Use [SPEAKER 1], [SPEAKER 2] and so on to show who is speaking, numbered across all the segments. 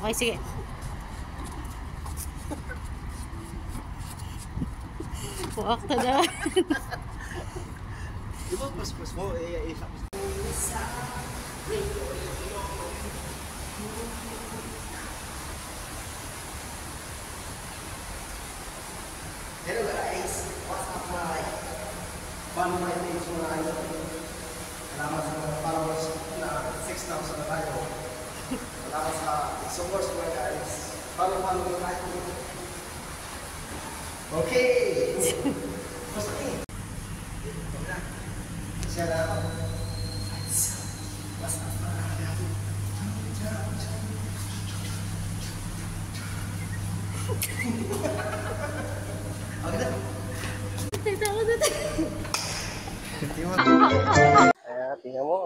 [SPEAKER 1] Okay, sige. Puwakta na.
[SPEAKER 2] Di ba, mas mo, hello guys, what's up my paano my page mga idol? Salamat sa mga followers na 6,000 na tayo. Salamat sa support mga guys. Follow mo tayo. Okay! Basta eh. Siya na ako. What's up mga idol? Tingnan mo,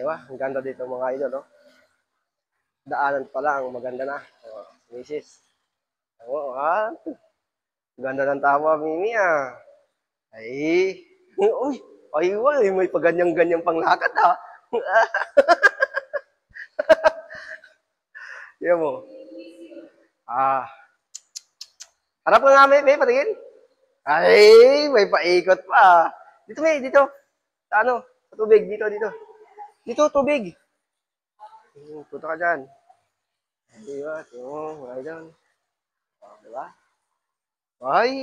[SPEAKER 2] ang ganda dito mga idol, no? Daanan pa lang, maganda na. Misis. Ganda ng tawa, Mimi, ah. Ay, uy, ay, may paganyang-ganyang panglakad, ah. Tingnan mo. Harap ka nga, may patingin. Ay, may paikot pa. Dito, may, dito. Sa ano? Sa tubig, dito. Dito, tubig. Punta ka dyan. Diba? Tingnan mga idol. Diba? Ay!